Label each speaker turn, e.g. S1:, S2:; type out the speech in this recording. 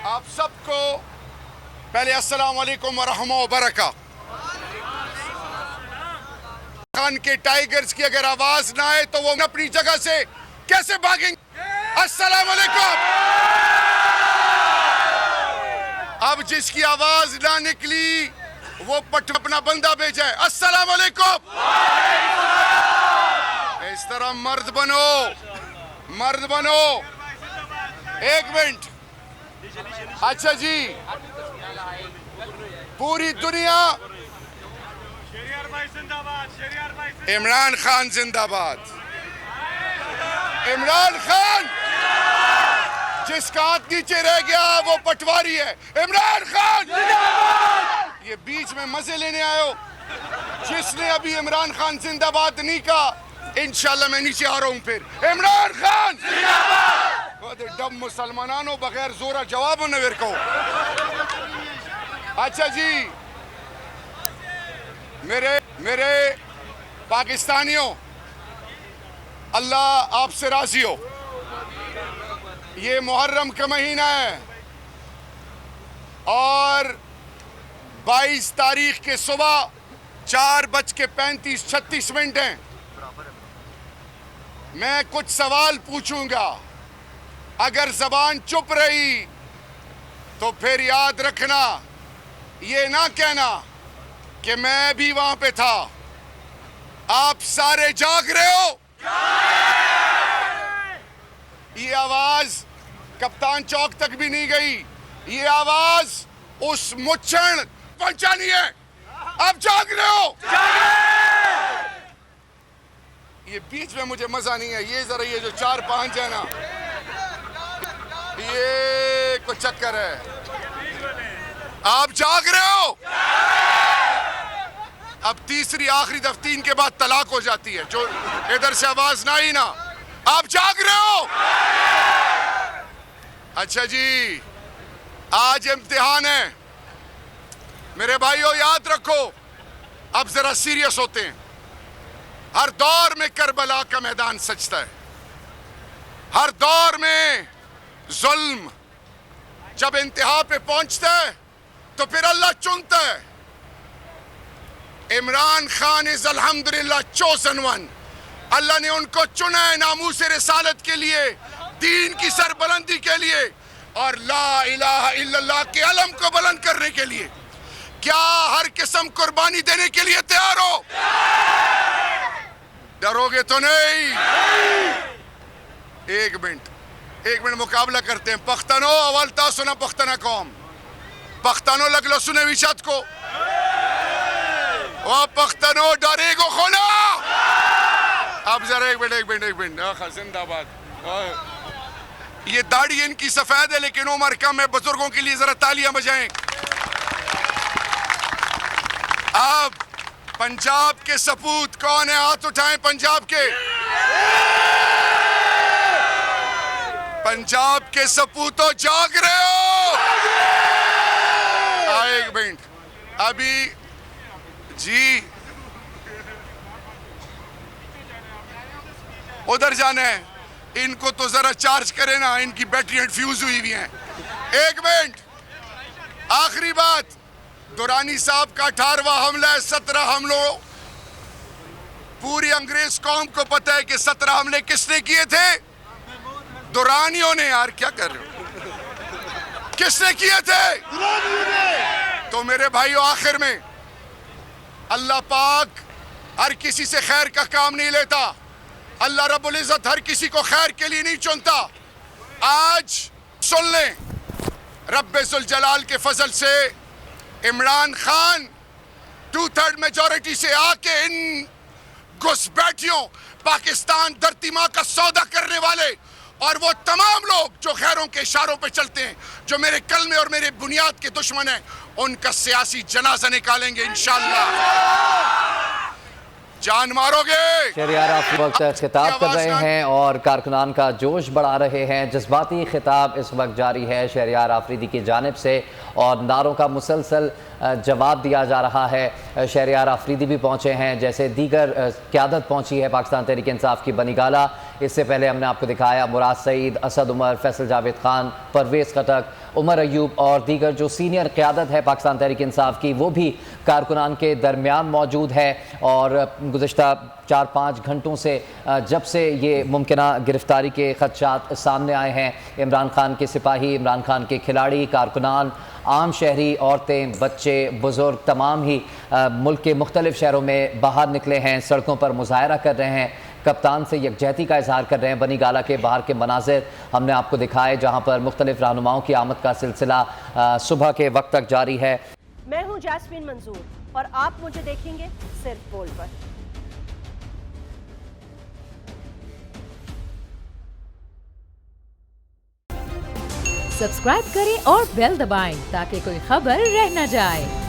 S1: आप सबको पहले अस्सलाम वालेकुम वरहमतुल्लाहि वबरकातुहू। खान के टाइगर्स की अगर आवाज ना आए तो वो अपनी जगह से कैसे भागेंगे? अस्सलाम वालेकुम। अब जिसकी आवाज ना निकली वो अपना बंदा भेजा है। अस्सलाम वालेकुम। इस तरह मर्द बनो, मर्द बनो। एक मिनट। अच्छा जी, पूरी दुनिया इमरान खान जिंदाबाद। इमरान खान जिसका हाथ नीचे रह गया वो पटवारी है। इमरान खान ये बीच में मजे लेने आयो। जिसने अभी इमरान खान जिंदाबाद नहीं कहा, इंशाल्लाह मैं नीचे आ रहा हूं फिर। इमरान खान डब मुसलमानों बगैर जोरा जवाब नवेर को। अच्छा जी, मेरे पाकिस्तानियों, अल्लाह आपसे राजी हो। ये मुहर्रम का महीना है और 22 तारीख के सुबह 4:35 हैं। मैं कुछ सवाल पूछूंगा। अगर जबान चुप रही तो फिर याद रखना, ये ना कहना कि मैं भी वहां पे था। आप सारे जाग रहे हो? ये आवाज कप्तान चौक तक भी नहीं गई। ये आवाज उस मुच्छड़ पहुंचानी है। आप जाग रहे हो? ये बीच में मुझे मजा नहीं है। ये जरा ये जो 4-5 है ना, ये कुछ चक्कर है। आप जाग रहे हो? अब तीसरी आखिरी दफा 3 के बाद तलाक हो जाती है। जो इधर से आवाज ना आई ना। आप जाग रहे हो? अच्छा जी, आज इम्तिहान है मेरे भाइयों। याद रखो, अब जरा सीरियस होते हैं। हर दौर में करबला का मैदान सजता है। हर दौर में जुल्म जब इंतहा पे पहुंचता है तो फिर अल्लाह चुनता है। इमरान खान इज अल्हम्दुलिल्लाह चोज़न वन। अल्लाह ने उनको चुना है नामूस रिसालत के लिए, दीन की सरबुलंदी के लिए और ला इलाहा इल्लल्लाह के अलम को बुलंद करने के लिए। क्या हर किस्म कुर्बानी देने के लिए तैयार हो? डरोगे तो नहीं? एक मिनट मुकाबला करते हैं। पख्तनो अवलता सुना पख्तना कौम। पख्तनो लगलो सुने विशत को। वह पख्तनो डरेगो खोना। अब जरा एक मिनट जिंदाबाद। ये दाढ़ी इनकी सफेद है लेकिन उम्र कम है। बुजुर्गों के लिए जरा तालियां बजाएं। अब पंजाब के सपूत कौन है? हाथ उठाएं। पंजाब के सपूतों, जाग रहे हो? एक मिनट अभी जी, उधर जाना है। इनको तो जरा चार्ज करें ना, इनकी बैटरी फ्यूज हुई हैं। एक मिनट, आखिरी बात। दुरानी साहब का 18वां हमला है। 17 हमलों, पूरी अंग्रेज कौम को पता है कि 17 हमले किसने किए थे? दुरानियों ने। यार क्या कर रहे हो? किसने किए थे? तो मेरे भाइयों, आखिर में अल्लाह पाक हर किसी से खैर का काम नहीं लेता। अल्लाह रब्बुल इज्जत हर किसी को खैर के लिए नहीं चुनता। आज सुन लें, रब्बे जुल जलाल के फजल से इमरान खान 2/3 मेजॉरिटी से आके इन घुसपैठियों, पाकिस्तान धरती माँ का सौदा करने वाले और वो तमाम लोग जो खैरों के इशारों पे चलते हैं, जो मेरे कलमे और मेरे बुनियाद के दुश्मन हैं, उनका सियासी जनाजा निकालेंगे इंशाअल्लाह। जान मारोगे।
S2: शहरियार आप इस वक्त खिताब कर रहे हैं और कारकुनान का जोश बढ़ा रहे हैं। जज्बाती खिताब इस वक्त जारी है शहरियार आफरीदी की जानिब से और नारों का मुसलसल जवाब दिया जा रहा है। शहरियार आफरीदी भी पहुँचे हैं, जैसे दीगर क़यादत पहुँची है पाकिस्तान तहरीक इंसाफ की बनीगाला। इससे पहले हमने आपको दिखाया मुराद सईद, असद उमर, फैसल जावेद खान, परवेज़ खटक, उमर अयूब और दीगर जो सीनियर क़यादत है पाकिस्तान तहरीक इंसाफ की, वो भी कारकुनान के दरमियान मौजूद है। और गुज़िश्ता 4-5 घंटों से जब से ये मुमकिना गिरफ्तारी के खदशात सामने आए हैं, इमरान खान के सिपाही, इमरान खान के खिलाड़ी, कारकुनान, आम शहरी, औरतें, बच्चे, बुज़ुर्ग तमाम ही मुल्क के मुख्तलिफ़ शहरों में बाहर निकले हैं, सड़कों पर मुजाहरा कर रहे हैं, कप्तान से यकजहती का इजहार कर रहे हैं। बनी गाला के बाहर के मनाजिर हमने आपको दिखाए जहाँ पर मुख्तलिफ रहनुमाओं की आमद का सिलसिला सुबह के वक्त तक जारी है।
S3: मैं हूँ जैस्मीन मंजूर और आप मुझे देखेंगे सिर्फ बोल पर।
S4: सब्सक्राइब करें और बेल दबाएं ताकि कोई खबर रह न जाए।